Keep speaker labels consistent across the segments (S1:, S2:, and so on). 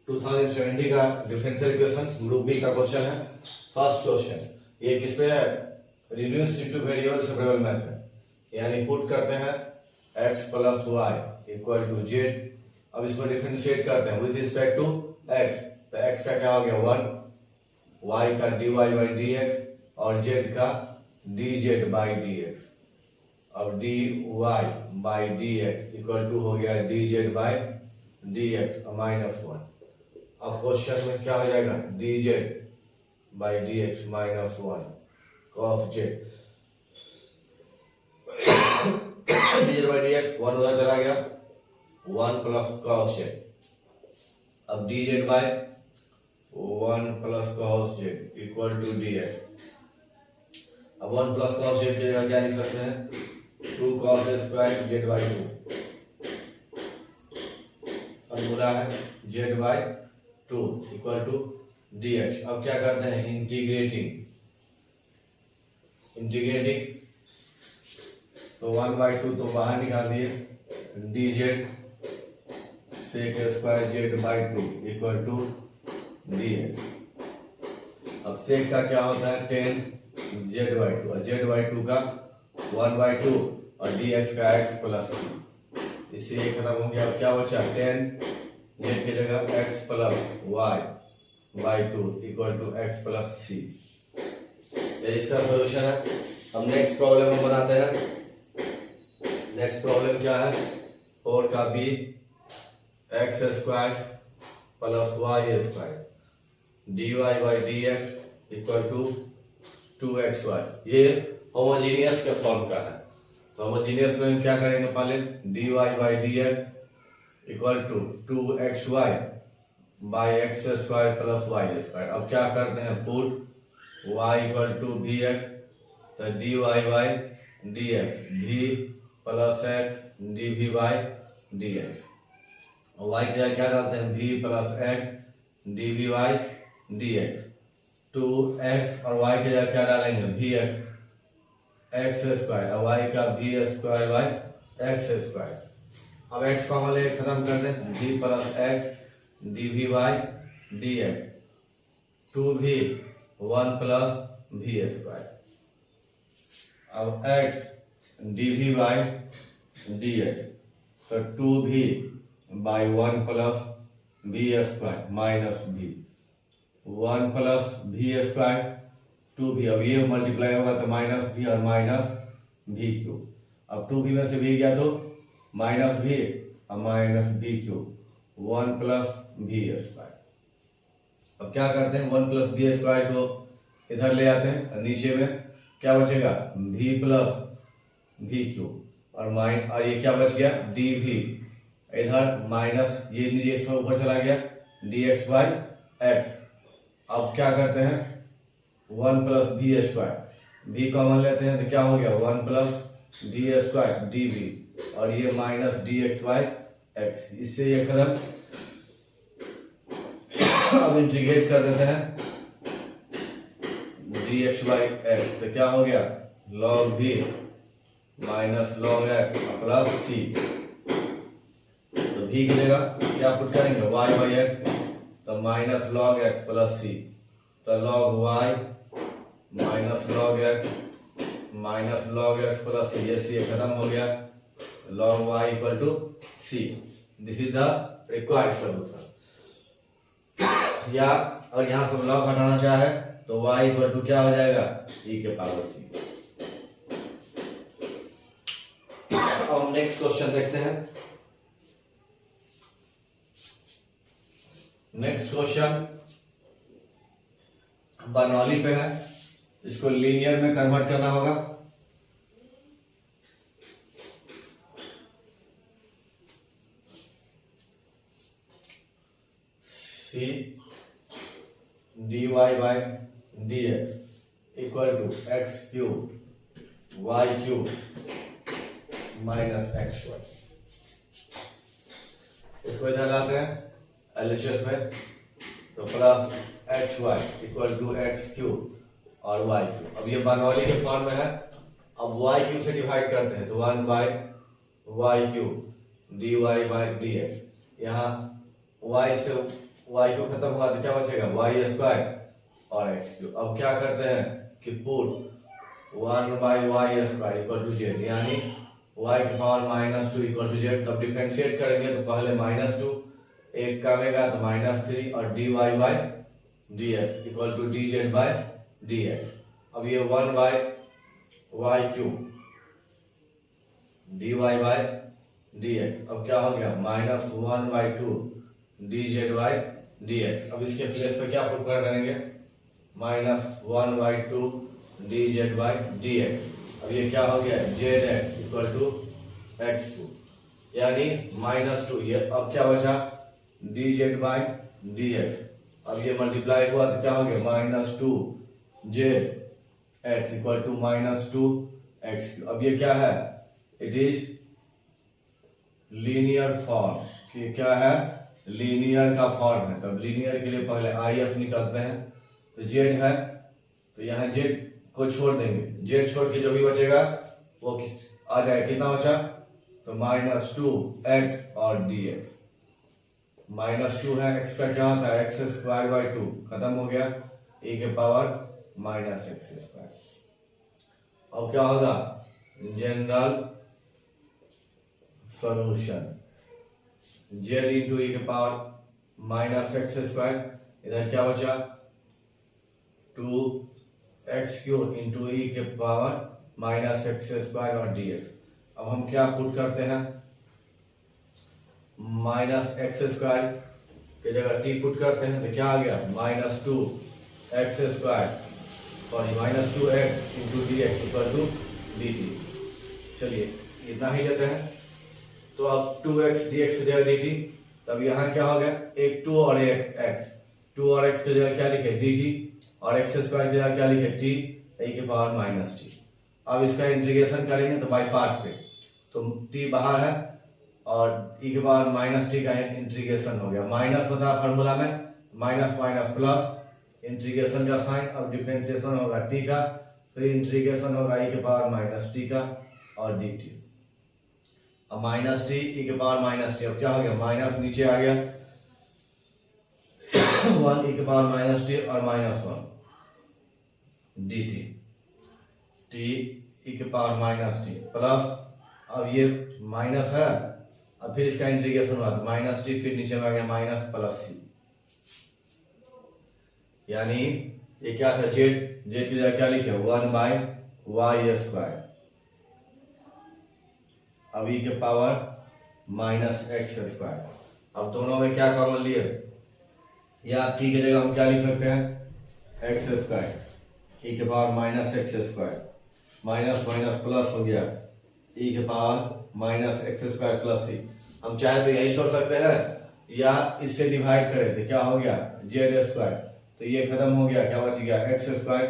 S1: 2070 का differential equation group B का question है। फर्स्ट क्वेश्चन ये किस पे है? Reduce to variable separable method है, यानी पुट करते हैं x plus Y equal to Z. अब इसको डिफरेंशिएट करते हैं विद रिस्पेक्ट टू x, तो x का क्या हो गया 1, y का dy बाई डी एक्स और z का dz बाई डी एक्स। अब dy by D x equal to हो गया dz by D X minus 1। अब क्वेश्चन में क्या हो जाएगा? dz by D X minus 1 cos Z, dz by D X 1 उधर चला गया, 1 प्लस कॉस जेड। अब dz by 1 plus cos Z equal to dx। अब 1 प्लस कॉस जेड की जगह क्या लिख सकते हैं? 2 cos square Z by 2। Formula है z by 2 equal to dx। अब क्या करते हैं? इंटीग्रेटिंग तो 1/2 तो बाहर निकाल दिए, dz sec square Z by 2 equal to dx। अब सेक का क्या होता है? 10 जेड बाई 2 और जेड बाई 2 का 1/2 और dx का x प्लस सी। इससे ये खत्म हो गया। अब क्या बचा? 10 जेड की जगह x plus y by 2 equal to x plus c. ये इसका सोल्यूशन है। हम नेक्स्ट प्रॉब्लम हम बनाते हैं। नेक्स्ट प्रॉब्लम क्या है? 4 का B X square plus Y square D Y by D x equal to 2xy। ये होमोजीनियस के फॉर्म का है। तो होमोजीनियस में क्या करेंगे? पहले d Y by D x equal to 2xy by x square plus Y square. अब क्या करते हैं? Put y equal to v x, तो d Y by D x v plus x D we by D x. Y की जगह क्या डालते हैं? v plus x D we by D x. 2x और y की जगह क्या डालेंगे? वी एक्स एक्स स्क्वायर और y का we square by x square. अब x कॉमन ले खत्म कर दें, v plus x D we by D X 2v 1 plus V square. अब x D we by D X, तो 2v by 1 plus V square minus v 1 plus V square 2v। अब ये multiply होगा तो माइनस v और minus v cube. अब 2v में से v गया तो माइनस v और minus v cube 1 plus V square. अब क्या करते हैं? 1 प्लस वी स्क्वायर को इधर ले आते हैं और नीचे में क्या बचेगा? v प्लस वी क्यूब और ये क्या बच गया? dv इधर माइनस ये नीचे सब ऊपर चला गया dx बाई एक्स। अब क्या करते हैं? 1 plus V square, v common लेते हैं तो क्या हो गया? 1 प्लस वी स्क्वायर dv और ये माइनस dx बाई एक्स। इससे ये खत्म। अब इंटीग्रेट कर देते हैं dx बाई एक्स, तो क्या हो गया? log v minus log x plus c। तो v की जगह क्या पुट करेंगे? y बाई एक्स, तो minus log x plus c, तो log y minus log x plus c। ये c खत्म हो गया, log y equal to c। This is the required solution. या अगर यहाँ से log हटाना चाहे तो y इक्वल टू क्या हो जाएगा? e के पावर c। अब हम नेक्स्ट क्वेश्चन देखते हैं। नेक्स्ट क्वेश्चन बर्नौली पे है, इसको लीनियर में कन्वर्ट करना होगा। c dy by D x equal to X cube Y cube minus X Y. इसको इधर लाते हैं एलएचएस में, तो plus X Y equal to X cube और वाई क्यूब। अब ये बर्नौली के फॉर्म में है। अब वाई क्यूब से डिवाइड करते हैं तो 1 by Y cube D Y by D X. यहाँ y से वाई को खत्म हुआ तो क्या बचेगा वाई स्क्वायर और एक्स क्यूब। अब क्या करते हैं कि put 1/y square equal to Z, यानी y की पावर -2 इक्वल टू जेड। तब डिफरेंशिएट करेंगे तो पहले -2 एक कमेगा तो -3 और dy/dx इक्वल टू dz/dx। अब ये 1/y क्यूब dy/dx अब क्या हो गया -1/2 dz/dx। अब इसके प्लेस पे क्या पुट करेंगे -1/2 dz/dx। अब ये क्या हो गया zx इक्वल टू x2, यानी -2 ये अब क्या बचा dz/dx। अब ये मल्टीप्लाई हुआ तो क्या हो गया -2zx इक्वल टू -2x। अब ये क्या है इट इज लीनियर फॉर्म, कि क्या है लीनियर का फॉर्म है। तब लीनियर के लिए पहले IF निकालते हैं तो z है तो यहाँ z को छोड़ देंगे, z छोड़ के जो भी बचेगा वो आ जाए। कितना बचा तो -2x और dx। -2 है x का क्या होता है x²/2 खत्म हो गया e के पावर -x²। अब क्या होगा general solution z into e के पावर -x²। इधर क्या बचा 2x³ इंटू e के पावर -x² और dx। अब हम क्या पुट करते हैं -x² की जगह t पुट करते हैं तो क्या आ गया -2x² sorry -2x into dx equal to dt। चलिए इतना ही लेते हैं। तो अब 2x dx की जगह dt, तब यहाँ क्या हो गया एक 2 और एक x, 2 और x की जगह क्या लिखे dt और x² की जगह क्या लिखे t e के पावर -t। अब इसका इंटीग्रेशन करेंगे तो बाई पार्ट पे, तो t बाहर है और e के पावर -t का इंटीग्रेशन हो गया। माइनस होता है फॉर्मूला में माइनस माइनस प्लस इंटीग्रेशन का साइन। अब डिफरेंशिएशन होगा t का, फिर इंटीग्रेशन होगा e के पावर -t का और dt। अब -t e के पावर -t, अब क्या हो गया माइनस नीचे आ गया 1 e के पावर -t और -1 dt t e के पावर -t प्लस, अब ये माइनस है अब फिर इसका इंटीग्रेशन हुआ तो -t फिर नीचे में आ गया माइनस प्लस c, यानी ये क्या था z की जगह क्या लिखे 1/y²। अब e के पावर -x²। अब दोनों में क्या कॉमन लिए या t की जगह हम क्या लिख सकते हैं x², e के power -x², minus minus plus हो गया e के पावर -x² प्लस c। हम चाहे तो यही छोड़ सकते हैं या इससे डिवाइड करें तो क्या हो गया z², तो ये खत्म हो गया क्या बच गया x²,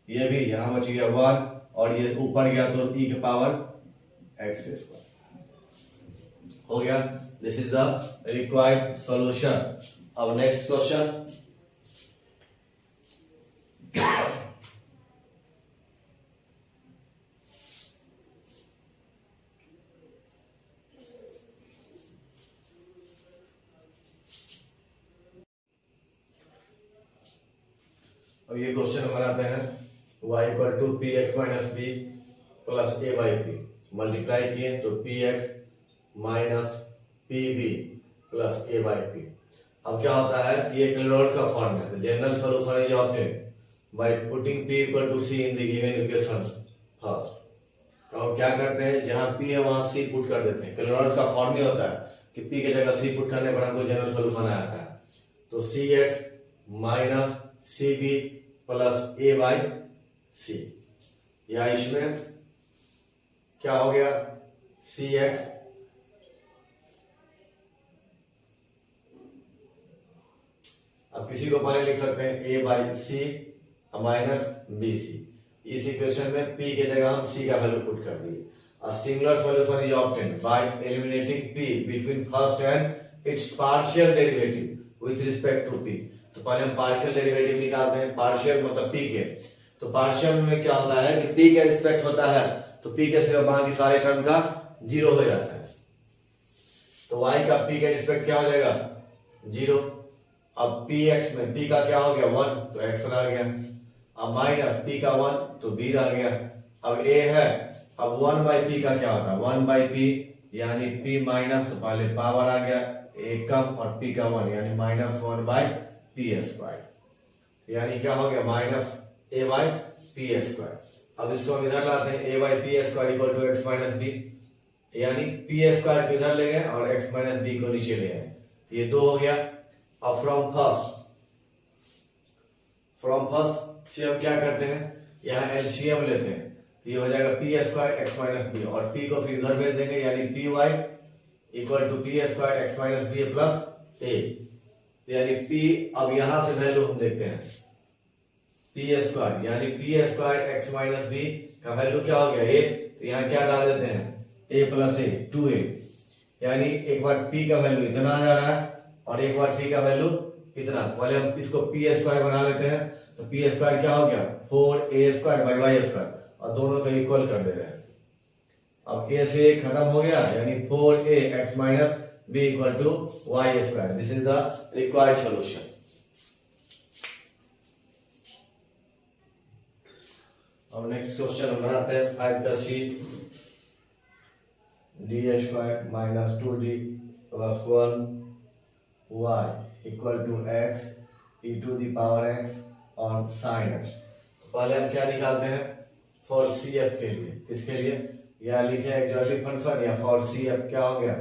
S1: ये भी यहाँ बच गया 1 और ये ऊपर गया तो e के पावर x² हो गया। This is the required solution. अब नेक्स्ट क्वेश्चन, अब ये क्वेश्चन बनाते हैं y equal to px minus b plus a/p multiply किए तो px minus pb plus a/p। अब क्या होता है ये कैलकुलेटर का फॉर्म है, तो general solution is obtained by putting p equal to c in the given equation first. तो हम क्या करते हैं जहां p है वहां c पुट कर देते हैं। कैलकुलेटर का फॉर्म ही होता है कि p की जगह c पुट करने पर हमको जनरल सॉल्यूशन आ जाता है। तो cx minus cb plus a/c, या इसमें क्या हो गया cx अब किसी को पहले लिख सकते हैं a/c माइनस bc। इस इक्वेशन में p के जगह हम c का वैल्यू पुट कर दिए। A similar solution is obtained by eliminating p between first and its partial derivative with respect to p। तो पहले हम पार्शियल डेरिवेटिव निकालते हैं, पार्शियल मतलब p के, तो पार्शियल में क्या होता है कि p के रिस्पेक्ट होता है तो p के सिवा बाकी सारे टर्म का 0 हो जाता है। तो y का p के रिस्पेक्ट क्या हो जाएगा 0, अब पी एक्स में पी का क्या हो गया 1 तो एक्स रह गया, अब माइनस पी का 1 तो बी रह गया। अब ए है, अब 1 बाई पी का क्या होता है 1 बाई पी यानी पी माइनस, तो पहले पावर आ गया ए कम और पी का 1 यानी -1 बाई पी स्क्वायर, यानी क्या हो गया minus a by p square. अब इसको हम इधर लाते हैं, a by p square equal to x minus b, यानी पी स्क्वायर को इधर ले गए और एक्स माइनस बी को नीचे ले आए, तो ये 2 हो गया। अब फ्रॉम फर्स्ट से हम क्या करते हैं, यहाँ एलसीएम लेते हैं, तो ये हो जाएगा p square x minus b, और पी को फिर इधर भेज देंगे यानी p y equal to p square x minus b plus a, यानी पी, अब यहां से वैल्यू हम देखते हैं पी स्क्वायर यानी p square x minus b का वैल्यू क्या हो गया ए, तो यहाँ क्या डाल देते हैं ए प्लस ए 2a, यानी एक बार p का वैल्यू इतना आ जा रहा है और एक बार p का वैल्यू इतना, तो पहले हम इसको p स्क्वायर बना लेते हैं, तो p स्क्वायर क्या हो गया 4a square by Y square, और दोनों को इक्वल कर दे रहे हैं। अब a से a खत्म हो गया यानी 4a x minus b equal to y square, this is the required solution. अब नेक्स्ट क्वेश्चन बनाते हैं 5 का c, d square minus 2d plus 1 y equal to x e to the power x और sine x. पहले हम क्या निकालते हैं फॉर सी एफ के लिए, इसके लिए या लिखे एक्सॉर्डिनरी फंक्शन या फॉर सी एफ क्या हो गया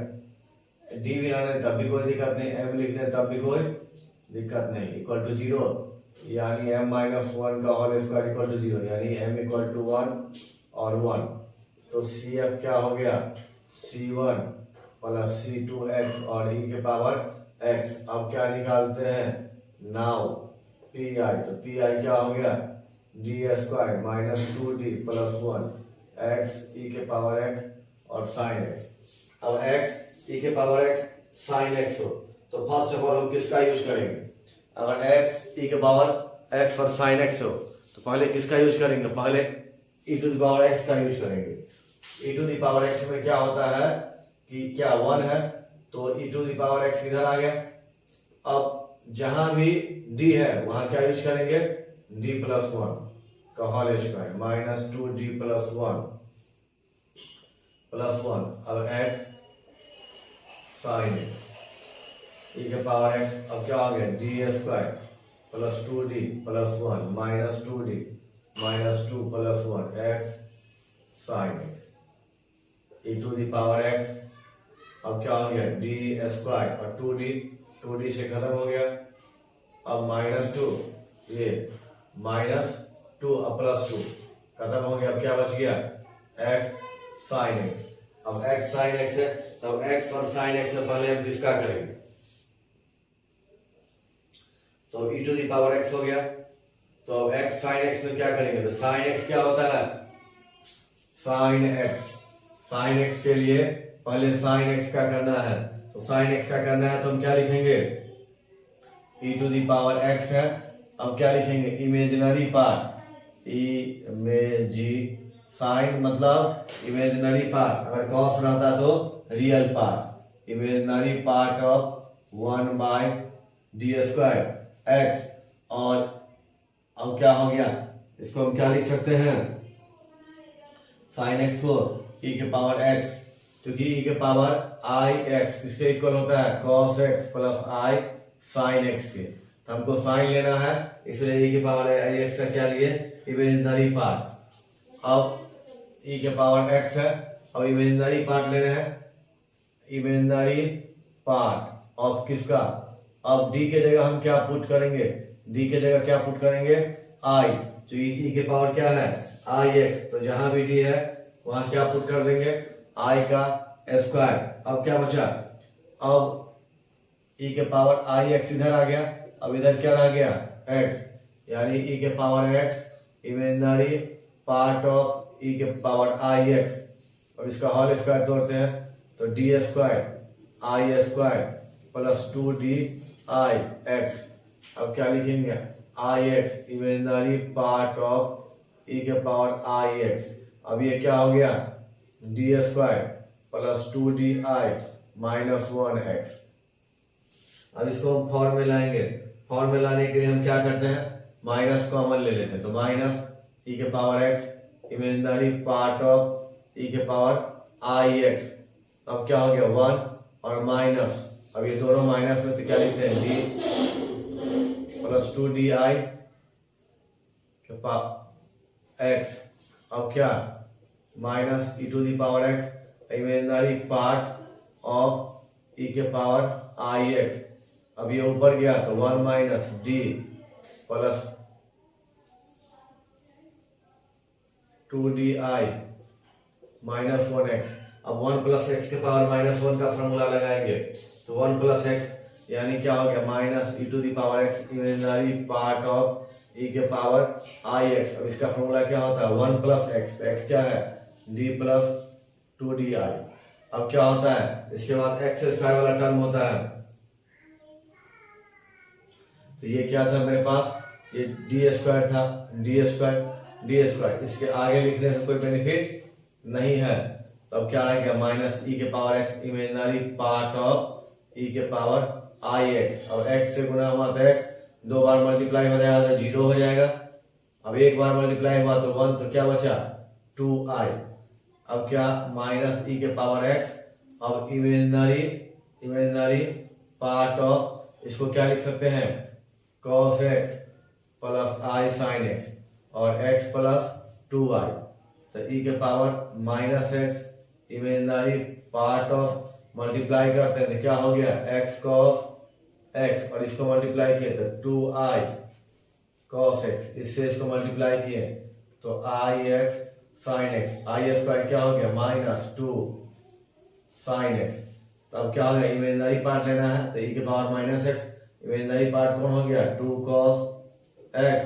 S1: डी भी रहने तब भी कोई दिक्कत नहीं, एम लिख दें तब भी कोई दिक्कत नहीं, इक्वल टू 0 यानी m माइनस 1 का होल स्क्वायर इक्वल टू 0 यानी m इक्वल टू 1 और 1, तो सी एफ क्या हो गया c1 प्लस c2x और e के पावर x। अब क्या निकालते हैं नाउ pi, तो pi क्या हो गया d square minus 2d plus 1 x e के पावर x और साइन x। अब x e के पावर x साइन x हो तो फर्स्ट ऑफ ऑल हम किसका यूज करेंगे, अगर x e के पावर x और साइन x हो तो पहले किसका यूज करेंगे, पहले e to the power x का यूज करेंगे। e to the power x में क्या होता है कि क्या 1 है तो e to the power x इधर आ गया। अब जहां भी d है वहां क्या यूज करेंगे d प्लस 1 का whole square minus 2d plus 1 plus 1, अब x साइन x e के पावर x, अब क्या हो गया d square plus 2d plus 1 minus 2d minus 2 plus 1 x sine x e to the power x। अब क्या हो गया डी स्क्वायर और 2d से खत्म हो गया, अब माइनस 2 ये माइनस 2 और प्लस 2 खत्म हो गया, अब क्या बच गया x साइन x। अब x साइन x है तब x और साइन x में पहले हम किसका करेंगे, तो e to the power x हो गया, तो अब x साइन x में क्या करेंगे, तो साइन x क्या होता है साइन x के लिए पहले साइन x का करना है, तो साइन x का करना है तो हम क्या लिखेंगे e to the power x है। अब क्या लिखेंगे इमेजिनरी पार्ट साइन मतलब इमेजिनरी पार्ट, अगर कॉस रहता तो real part, imaginary part of 1 by D square X. और अब क्या हो गया इसको हम क्या लिख सकते हैं साइन एक्स को e के पावर x, क्योंकि e के पावर आई एक्स इसके इक्वल होता है cos x प्लस आई साइन x के, तो हमको साइन लेना है इसलिए e के पावर आई एक्स का क्या लिए इमेजिनरी पार्ट। अब e के पावर x है, अब इमेजिनरी पार्ट ले रहे हैं, इमेजिनरी पार्ट ऑफ किसका, अब d के जगह हम क्या पुट करेंगे, d के जगह क्या पुट करेंगे i, तो e के पावर क्या है आई एक्स, तो जहां भी d है वहां क्या पुट कर देंगे i का स्क्वायर। अब क्या बचा, अब e के पावर आई एक्स इधर आ गया, अब इधर क्या रह गया x, यानी e के power x imaginary part of e के पावर आई एक्स। अब इसका होल स्क्वायर तोड़ते हैं तो d square i square plus 2d i x. अब क्या लिखेंगे i x imaginary part of e के पावर आई एक्स। अब ये क्या हो गया d square plus 2d i minus 1 x. अब इसको हम फॉर्म में लाएंगे। फॉर्म में लाने के लिए हम क्या करते हैं, माइनस कॉमन ले लेते हैं। तो माइनस ई के power x imaginary part of e के पावर आई एक्स। अब क्या हो गया 1 और माइनस, अब ये दोनों माइनस में तो क्या लिखते हैं डी प्लस 2 डी आई के पावर एक्स। अब क्या minus e to the power x imaginary part of e के पावर आई एक्स। अब ये ऊपर गया तो 1 minus D plus 2 D I minus 1 x. अब 1 प्लस एक्स के पावर माइनस 1 का फॉर्मूला लगाएंगे तो 1 प्लस एक्स यानी क्या हो गया minus e to the power x imaginary part of e के पावर आई एक्स। अब इसका फॉर्मूला क्या होता है 1 प्लस एक्स, एक्स क्या है डी प्लस 2 डी आई। अब क्या होता है इसके बाद एक्स स्क्वायर वाला टर्म होता है, तो ये क्या था मेरे पास ये डी स्क्वायर था, डी स्क्वायर इसके आगे लिखने से कोई बेनिफिट नहीं है। तो अब क्या रहेगा माइनस ई के power x imaginary part of e के पावर आई एक्स। अब एक्स से गुना हुआ तो एक्स, 2 बार मल्टीप्लाई हो जाएगा तो 0 हो जाएगा। अब 1 बार मल्टीप्लाई हुआ तो 1, तो क्या बचा 2i। अब क्या माइनस ई के पावर एक्स, अब इमेजिनरी पार्ट ऑफ, इसको क्या लिख सकते हैं cos x प्लस आई साइन एक्स और x प्लस 2i। तो e के power minus x imaginary part of, multiply करते हैं तो क्या हो गया x cos x और इसको मल्टीप्लाई किए तो 2i cos x, इससे इसको मल्टीप्लाई किए तो i x sin x, I square क्या हो गया माइनस 2 sin x। तो अब क्या हो गया इमेजिनरी पार्ट लेना है तो e के power minus x, imaginary part कौन हो गया 2 cos x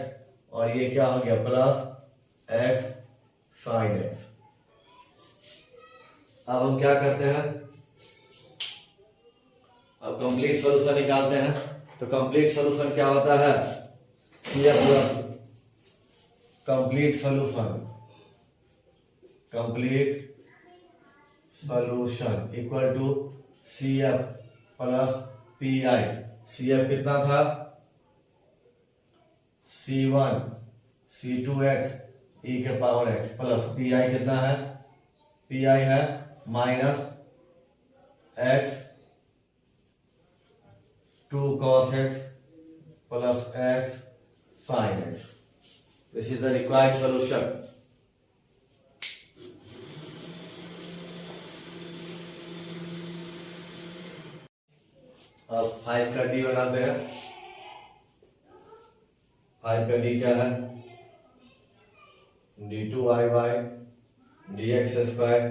S1: और ये क्या हो गया प्लस x sin x। अब हम क्या करते हैं, अब कंप्लीट सॉल्यूशन निकालते हैं। तो कंप्लीट सॉल्यूशन क्या होता है complete solution equal to CF plus PI। CF कितना था C1 C2x e के पावर x प्लस PI कितना है, PI है minus x 2 cos x plus x sin x. This is the required solution. अब 5 का d बनाते हैं। 5 का d क्या है d2y dx square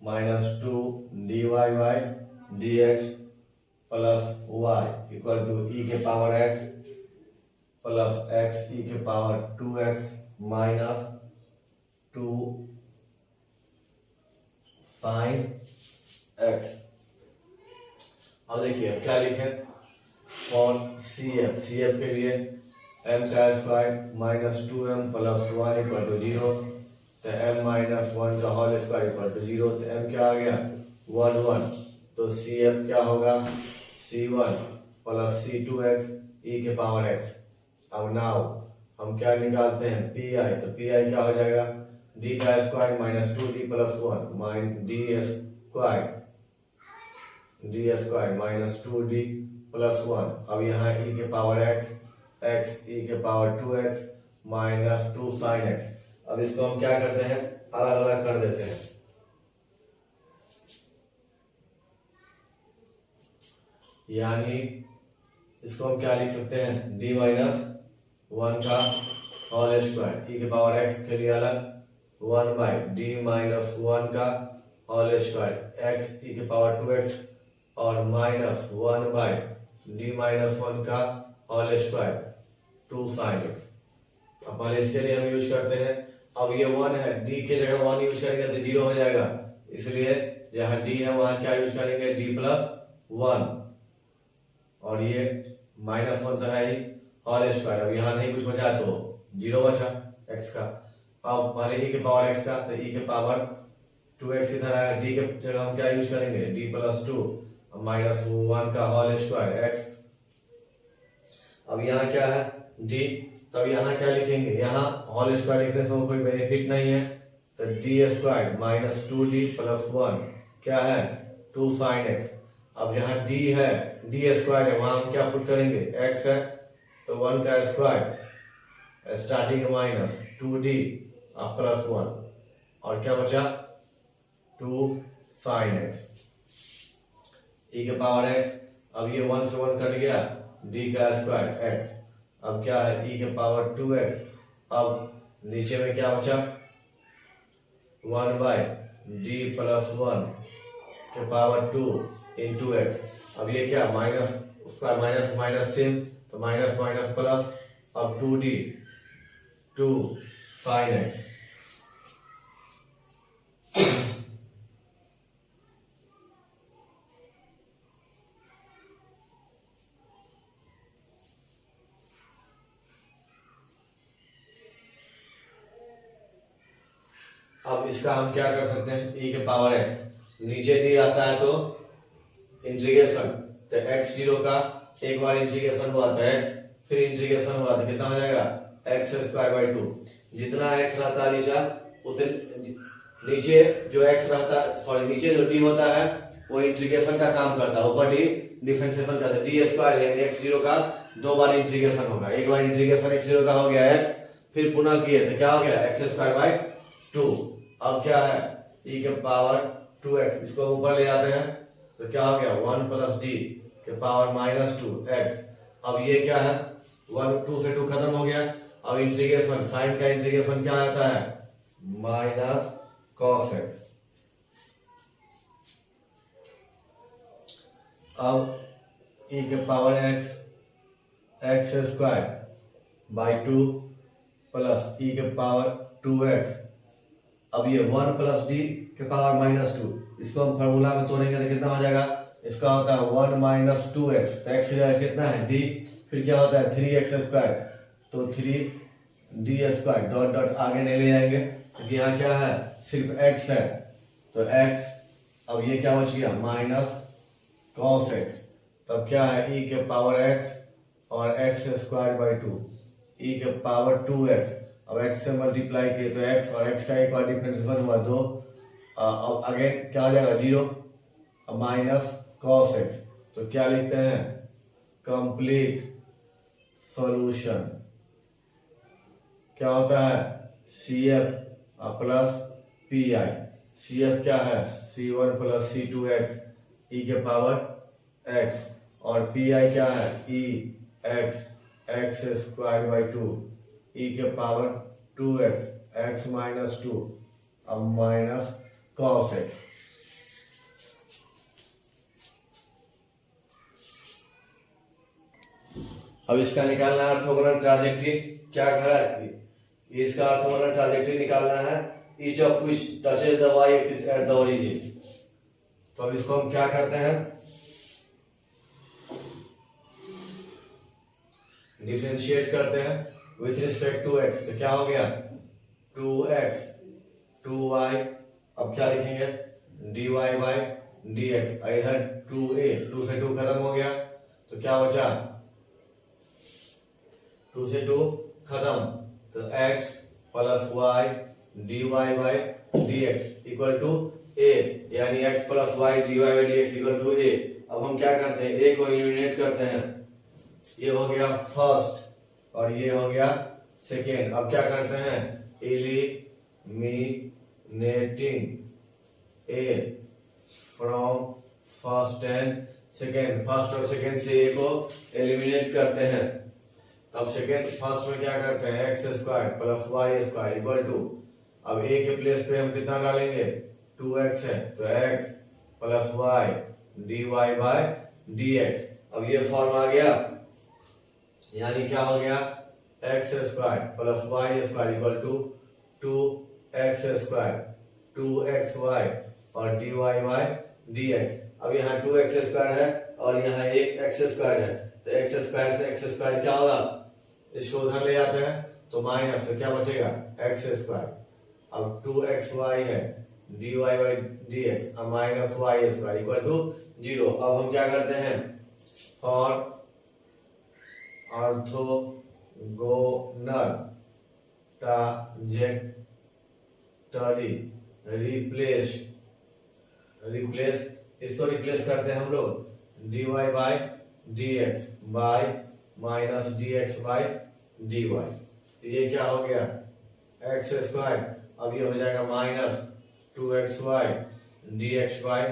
S1: minus 2 dy dx plus y equal to e के power x plus x e के power 2x minus 2 sin x। अब देखिए क्या लिखे कौन CF के लिए m का square minus 2m plus 1 equal to 0, तो m माइनस 1 का होल स्क्वायर इक्वल टू 0, तो m क्या आ गया 1 1, तो CF क्या होगा C1 प्लस C2x e के पावर x। अब नाउ हम क्या निकालते हैं PI, तो PI क्या हो जाएगा d का square minus 2d plus 1 mine d square minus 2d plus 1। अब यहाँ e के पावर x e के power 2x minus 2 sin x। अब इसको हम क्या करते हैं अलग अलग कर देते हैं, यानी इसको हम क्या लिख सकते हैं d माइनस 1 का होल स्क्वायर e के पावर x के लिए अलग 1 बाई d माइनस 1 का होल स्क्वायर x e के पावर 2x और माइनस 1 बाई d माइनस 1 का होल स्क्वायर 2 sin x। अब पहले इसके लिए हम यूज करते हैं, अब ये 1 है d के जगह 1 यूज करेंगे तो 0 हो जाएगा, इसलिए जहाँ d है वहां क्या यूज करेंगे d प्लस 1 और ये माइनस 1 तो है ही होल स्क्वायर। अब यहाँ नहीं कुछ बचा तो 0 बचा x का। अब पहले e के पावर x का तो e के पावर 2x इधर आया, d के जगह हम क्या यूज करेंगे d प्लस 2 माइनस 1 का होल स्क्वायर एक्स। अब यहाँ क्या है डी, तब यहाँ क्या लिखेंगे, यहाँ होल स्क्वायर लिखने से कोई बेनिफिट नहीं है, तो d square minus 2d plus 1 क्या है 2 साइन एक्स। अब यहाँ डी है, डी स्क्वायर है, वहां हम क्या पुट करेंगे एक्स है, तो 1 का square starting minus 2d plus 1 और क्या बचा 2 साइन एक्स ई के पावर एक्स। अब ये 1 से 1 कट गया, डी का स्क्वायर एक्स। अब क्या है ई के पावर 2x। अब नीचे में क्या बचा 1 बाय डी प्लस 1 के पावर 2 इंटू एक्स। अब ये क्या माइनस उसका माइनस माइनस सेम, तो माइनस माइनस प्लस, अब 2d 2 साइन एक्स। अब इसका हम क्या कर सकते हैं e के पावर x, नीचे डी आता है तो इंटीग्रेशन, तो x जीरो का एक बार इंटीग्रेशन हुआ तो x, फिर इंटीग्रेशन हुआ तो कितना हो जाएगा एक्स स्क्वायर बाई 2। जितना x रहता है उतने नीचे जो x रहता है, सॉरी नीचे जो d होता है वो इंटीग्रेशन का काम करता है, ऊपर d डिफरेंशिएशन करता है। डी स्क्वायर यानी x जीरो का दो बार इंटीग्रेशन होगा, एक बार इंटीग्रेशन x जीरो का हो गया x, फिर पुनः किए तो क्या हो गया एक्स स्क्वायर बाई 2। अब क्या है e के पावर 2x, इसको ऊपर ले जाते हैं तो क्या हो गया 1 प्लस डी के पावर माइनस 2x। अब ये क्या है 1 2 से 2 खत्म हो गया। अब इंटीग्रेशन, साइन का इंटीग्रेशन क्या आता है माइनस cos x। अब e के power x square by 2 plus e के पावर 2x। अब ये 1 प्लस डी के पावर माइनस 2, इसको हम फॉर्मूला में तोड़ेंगे तो कितना हो जाएगा, इसका होता है 1 माइनस 2x, तो x कितना है d, फिर क्या होता है 3x स्क्वायर, तो 3d स्क्वायर डॉट डॉट आगे नहीं ले जाएंगे क्योंकि यहाँ क्या है सिर्फ x है, तो x। अब ये क्या बच गया माइनस cos x, तब क्या है e के पावर x और x स्क्वायर बाई 2 e के पावर 2x। अब x से मल्टीप्लाई किए तो x और x का एक बार डिफरेंशिएशन हुआ 2, अब आगे क्या हो जाएगा 0, अब माइनस cos x, तो क्या लिखते हैं कंप्लीट सॉल्यूशन। क्या होता है CF प्लस PI, CF क्या है C1 प्लस C2x e के पावर x और PI क्या है e x square by 2 e के पावर 2x x माइनस 2 अब माइनस cos x। अब इसका निकालना है ऑर्थोगोनल ट्रांजेक्टरी। क्या करा है इसका ऑर्थोगोनल ट्रांजेक्टरी निकालना है, each of which touches the y axis at the origin. तो अब इसको हम क्या करते हैं डिफरेंशिएट करते हैं विथ रिस्पेक्ट टू x, तो क्या हो गया 2x 2y। अब क्या लिखेंगे dy बाई dx, इधर 2a 2 से 2 खत्म हो गया तो क्या बचा 2 से 2 खत्म, तो x plus y dy by dx equal to a, यानी x plus y dy by dx equal to a। अब हम क्या करते हैं a को एलिमिनेट करते हैं, ये हो गया फर्स्ट और ये हो गया सेकेंड। अब क्या करते हैं eliminating a from first and second, first और सेकेंड से a को एलिमिनेट करते हैं। अब सेकेंड फर्स्ट में क्या करते हैं X square plus Y square equal to, अब a के प्लेस पे हम कितना डालेंगे 2x है तो x plus Y dy by dx। अब ये फॉर्म आ गया, यानी क्या हो गया X square plus Y square equal to 2x square 2xy और dy बाई dx। अब यहाँ 2x स्क्वायर है और यहाँ एक x स्क्वायर है, तो x स्क्वायर से x स्क्वायर क्या होगा, इसको उधर ले जाते हैं तो माइनस, तो क्या बचेगा x स्क्वायर। अब 2xy है dy बाई dx, अब minus y square equal to 0। अब हम क्या करते हैं, फॉर ऑर्थोगोनल ट्राजेक्टरी रिप्लेस इसको रिप्लेस करते हैं हम लोग dy by dx by minus dx by dy। तो ये क्या हो गया, एक्स स्क्वायर, अब ये हो जाएगा minus 2xy dx by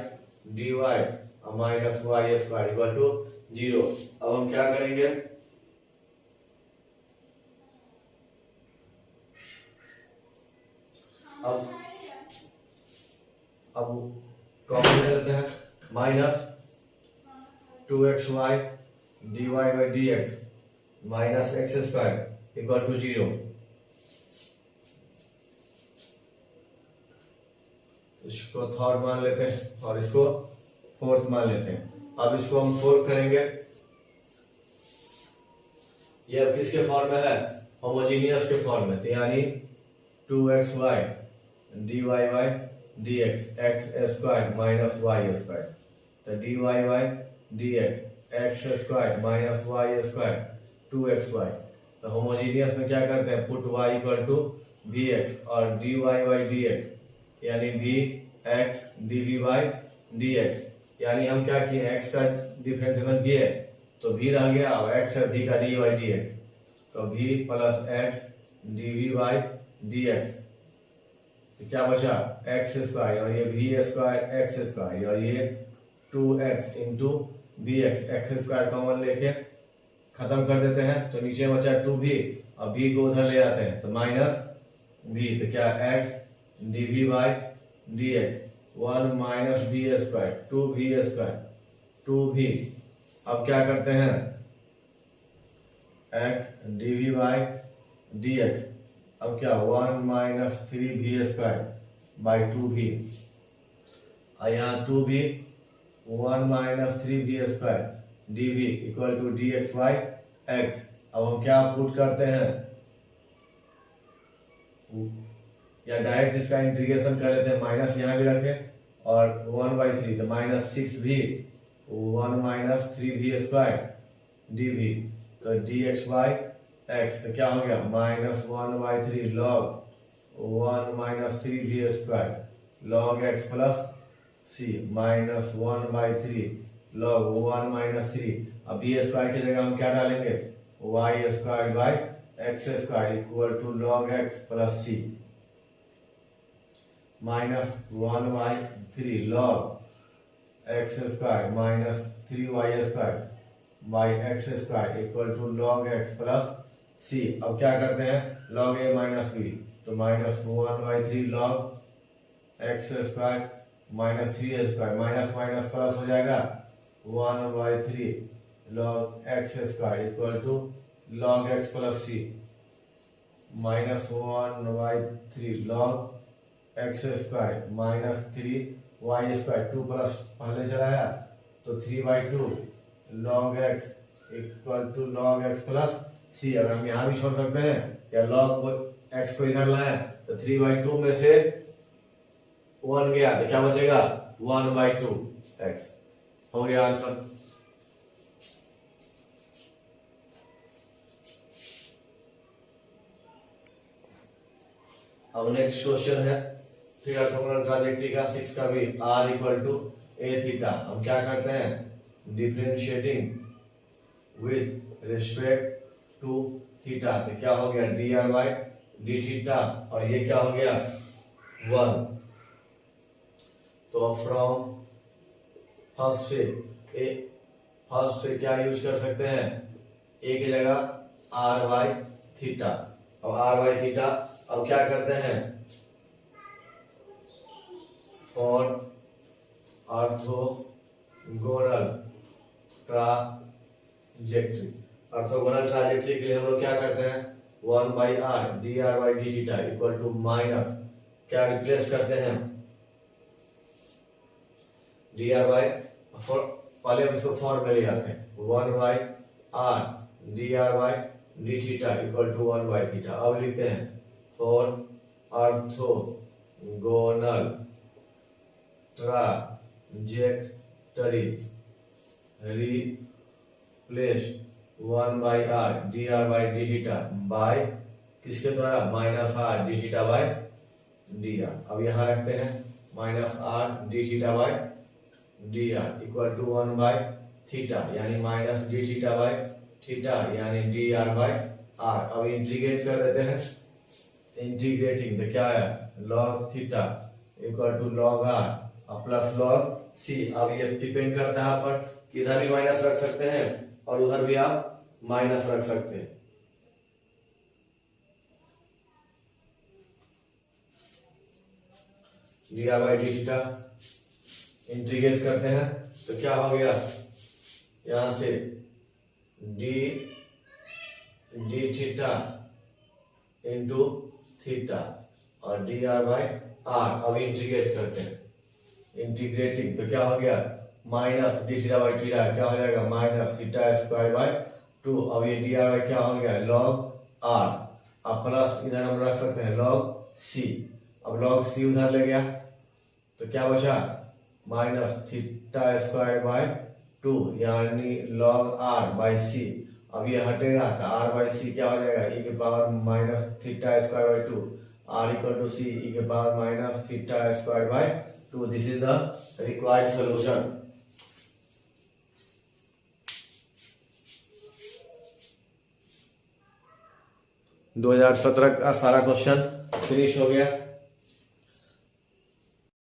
S1: dy और minus y square equal to 0। अब हम क्या करेंगे, अब कॉमन ले लेते हैं, minus 2xy dy by dx minus X square equal to 0। इसको थर्ड मान लेते हैं और इसको फोर्थ मान लेते हैं। अब इसको हम सोल्व करेंगे, ये अब किसके फॉर्म में है, होमोजेनियस के फॉर्म में, तो यानी 2xy dy by dx X square minus Y square, तो dy by dx X square minus Y square 2xy। तो होमोजेनियस में क्या करते हैं, put y equal to vx और dy बाई dx यानी vx dv बाई dx, यानी हम क्या किए, x का डिफरेंशियल किए तो v रह गया, अब x है v का dy बाई dx, तो v plus x dv by dx, तो क्या बचा एक्स स्क्वायर और ये वी स्क्वायर एक्स स्क्वायर और ये 2x into V X square common लेके खत्म कर देते हैं, तो नीचे बचा 2v और v को उधर ले आते हैं तो माइनस v, तो क्या x dv by dx 1 minus v square 2v square 2v। अब क्या करते हैं, x dv बाई dx, अब क्या 1 minus 3v square by 2v, और यहाँ 2v 1 minus 3v square dv equal to dx by x। अब हम क्या पुट करते हैं, या डायरेक्ट इसका इंटीग्रेशन कर लेते हैं, माइनस यहाँ भी रखें और 1/3 तो minus 6v 1 minus 3v square dv, तो dx बाई x, तो क्या हो गया minus 1/3 log 1 minus 3v square log x plus c minus 1/3 log 1 minus 3। अब v स्क्वायर की जगह हम क्या डालेंगे, y square by x square equal to log x plus c minus 1/3 log X square minus 3y square by x square equal to log x plus c। अब क्या करते हैं, लॉग a माइनस b, तो minus 1/3 log X square minus 3 square minus minus plus हो जाएगा 1/3 log X square equal to log x plus c minus 1/3 log X square minus 3y square 2 plus पहले चलाया तो 3/2 log x equal to log x plus c। अगर हम यहाँ भी छोड़ सकते हैं या लॉग x को इधर लाए तो 3/2 में से 1 गया तो क्या बचेगा 1/2 x। हो गया आंसर। अब नेक्स्ट क्वेश्चन है फिर ऑर्थोगोनल ट्राजेक्टरी का 6 का भी r इक्वल टू a थीटा। हम क्या करते हैं, differentiating with respect to theta, तो क्या हो गया dr बाई डी थीटा और ये क्या हो गया 1। तो फ्रॉम फर्स्ट से क्या यूज कर सकते हैं, a की जगह r बाई थीटा। अब r बाई थीटा अब क्या करते हैं, फॉर ऑर्थोगोनल ट्राजेक्टरी के लिए हम लोग क्या करते हैं 1/r dr by d theta equal to minus क्या रिप्लेस करते हैं dr बाई, पहले हम इसको फॉर्म में ले आते हैं 1/r dr by d theta equal to 1/थीटा। अब लिखते हैं for orthogonal trajectory replace 1/r dr by d theta by किसके द्वारा minus r d theta by dr। अब यहाँ रखते हैं minus r d theta by dr equal to 1/थीटा यानी minus d theta by theta यानी dr बाय r। अब इंटीग्रेट कर देते हैं, इंटीग्रेटिंग तो क्या है log theta equal to log r plus log c। अब ये डिपेंड करता है पर किधर भी माइनस रख सकते हैं और उधर भी आप माइनस रख सकते हैं। dr by d theta integrate करते हैं तो क्या हो गया यहाँ से डी थीटा इंटू थीटा और dr बाई r। अब इंटीग्रेट करते हैं, इंटीग्रेटिंग तो क्या हो गया minus d theta by theta क्या हो जाएगा माइनस थीटा स्क्वायर बाई 2। अब ये dr बाई क्या हो गया log r। अब प्लस इधर हम रख सकते हैं log c। अब log c उधर ले गया तो क्या बचा माइनस थीटा स्क्वायर बाई 2 यानी log r बाई c। अब ये हटेगा तो r बाई c क्या हो जाएगा e के power minus theta square by 2 r equal to c e के power minus theta square by 2। This is the required solution. दो 2017 का सारा क्वेश्चन फिनिश हो गया।